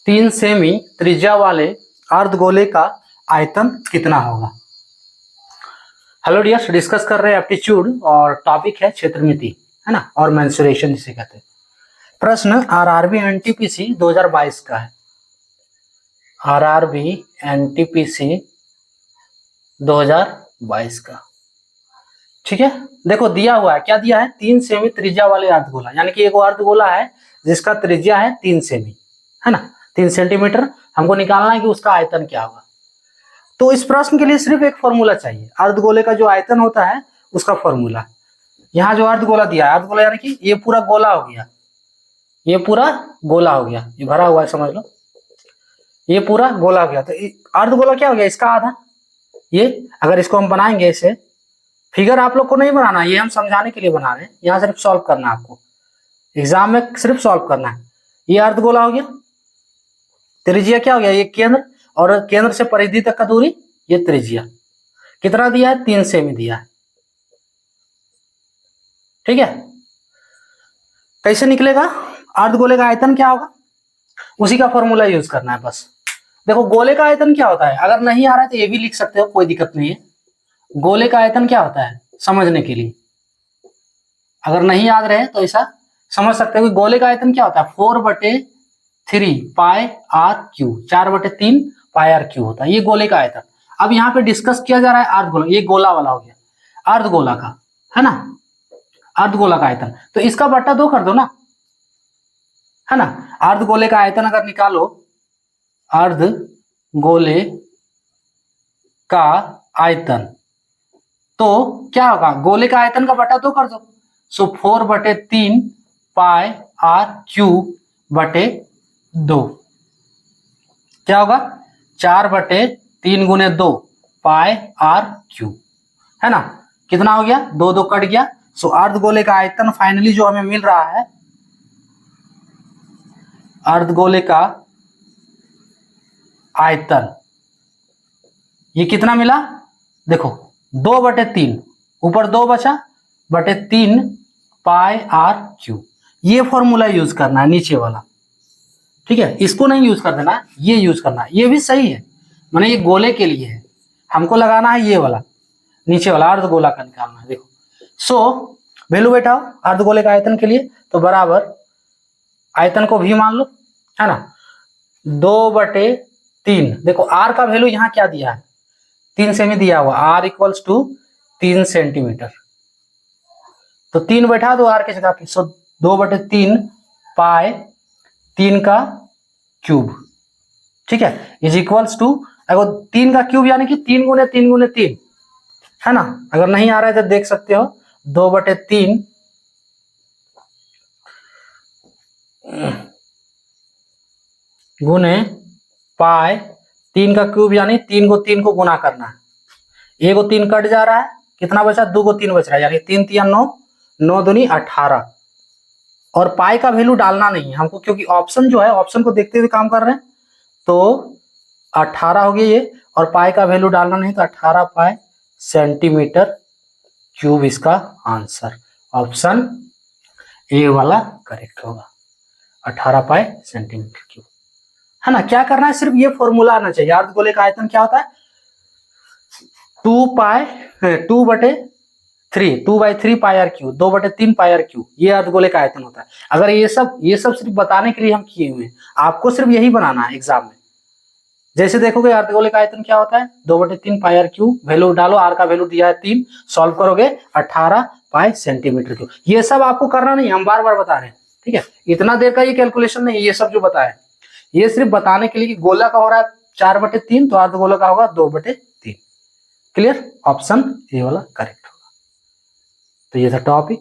3 semi त्रिज्या वाले अर्धगोले का आयतन कितना होगा। हेलो डियर्स, डिस्कस कर रहे हैं एप्टीट्यूड और टॉपिक है क्षेत्रमिति, है ना, और मेंसुरेशन जिसे कहते हैं। प्रश्न आरआरबी एनटीपीसी 2022 का है। आरआरबी एनटीपीसी 2022 का, ठीक है। देखो दिया हुआ है, क्या दिया है, 3 सेमी त्रिज्या वाले अर्धगोला, यानी कि एक अर्धगोला है जिसका त्रिज्या है 3 सेमी, है ना, 3 सेंटीमीटर। हमको निकालना है कि उसका आयतन क्या होगा। तो इस प्रश्न के लिए सिर्फ एक फॉर्मूला चाहिए, अर्धगोले का जो आयतन होता है उसका फॉर्मूला। यहाँ जो अर्धगोला दिया है, अर्धगोला यानी कि ये पूरा गोला हो गया, ये पूरा गोला हो गया, ये भरा हुआ है, समझ लो, ये पूरा गोला हो गया। तो अर्धगोला क्या हो गया, इसका आधा। ये अगर इसको हम बनाएंगे इसे, फिगर आप लोग को नहीं बनाना, ये हम समझाने के लिए बना रहे हैं, यहाँ सिर्फ सॉल्व करना है आपको, एग्जाम में सिर्फ सॉल्व करना है। ये अर्धगोला हो गया, त्रिज्या क्या हो गया, ये केंद्र, और केंद्र से परिधि तक का दूरी, ये त्रिज्या कितना दिया है, 3 सेमी दिया है, ठीक है। कैसे निकलेगा, अर्धगोले का आयतन क्या होगा, उसी का फॉर्मूला यूज करना है बस। देखो गोले का आयतन क्या होता है, अगर नहीं आ रहा है तो ये भी लिख सकते हो, कोई दिक्कत नहीं है। गोले का आयतन क्या होता है समझने के लिए, अगर नहीं याद रहे तो ऐसा समझ सकते हो कि गोले का आयतन क्या होता है, 4/3 pi r cube, 4/3 pi r cube होता है, ये गोले का आयतन। अब यहाँ पे डिस्कस किया जा रहा है अर्धगोला, ये गोला वाला हो गया अर्धगोला का, है ना, अर्धगोला का आयतन। तो इसका बट्टा 2 कर दो ना, है ना। अर्धगोले का आयतन अगर निकालो, अर्धगोले का आयतन, तो क्या होगा, गोले का आयतन का बटा 2 कर दो, सो 4/3 पाई आर क्यू बटे 2 क्या होगा, 4/3 गुने 2 पाई आर क्यू, है ना। कितना हो गया, 2 2 कट गया। सो अर्धगोले का आयतन फाइनली जो हमें मिल रहा है, अर्धगोले का आयतन ये कितना मिला, देखो 2/3, ऊपर 2 बचा, बटे 3 पाई आर क्यू। ये फॉर्मूला यूज करना है नीचे वाला, ठीक है, इसको नहीं यूज कर देना, ये यूज करना है। ये भी सही है, माने ये गोले के लिए है, हमको लगाना है ये वाला, नीचे वाला अर्धगोला का निकालना है। देखो सो वैल्यू बैठाओ अर्धगोले का आयतन के लिए, तो बराबर आयतन को भी मान लो, है ना, 2/3। देखो आर का वैल्यू यहाँ क्या दिया है, 3 सेमी दिया हुआ, आर इक्वल्स टू 3 सेंटीमीटर। तो 3 बैठा दो आर के जगह पे, सो 2/3 पाई 3 का क्यूब, ठीक है, इज इक्वल्स टू, अगर 3 का क्यूब यानी कि 3 गुने 3 गुने 3, है ना। अगर नहीं आ रहा है तो देख सकते हो, 2/3 गुने पाई 3 का क्यूब, यानी 3 को 3 को गुना करना है, 1 को 3 कट जा रहा है, कितना बचा, 2 को 3 बच रहा है, यानी 3 3 9, 9 दूनी 18। और पाई का वैल्यू डालना नहीं है हमको, क्योंकि ऑप्शन जो है, ऑप्शन को देखते हुए काम कर रहे हैं, तो 18 हो गया ये, और पाई का वैल्यू डालना नहीं, तो 18 पाई सेंटीमीटर क्यूब इसका आंसर, ऑप्शन ए वाला करेक्ट होगा, 18 पाई सेंटीमीटर क्यूब, है ना। क्या करना है, सिर्फ ये फॉर्मूला आना चाहिए। अर्धगोले का आयतन क्या होता है, 2/3 pi r cube, 2/3 pi r cube, ये अर्धगोले का आयतन होता है। अगर ये सब सिर्फ बताने के लिए हम किए हुए हैं, आपको सिर्फ यही बनाना है एग्जाम में। जैसे देखोगे अर्धगोले का आयतन क्या होता है, 2/3 पाई आर क्यू, वैल्यू डालो, आर का वैल्यू दिया है 3, सॉल्व करोगे 18 पाई सेंटीमीटर क्यूब। ये सब आपको करना नहीं, हम बार बार बता रहे हैं, ठीक है, इतना देर का ये कैलकुलेशन नहीं, ये सब जो बताया ये सिर्फ बताने के लिए कि गोला का हो रहा है 4/3, तो अर्धगोला का होगा 2/3। क्लियर, ऑप्शन ए वाला करेक्ट होगा। तो ये था टॉपिक।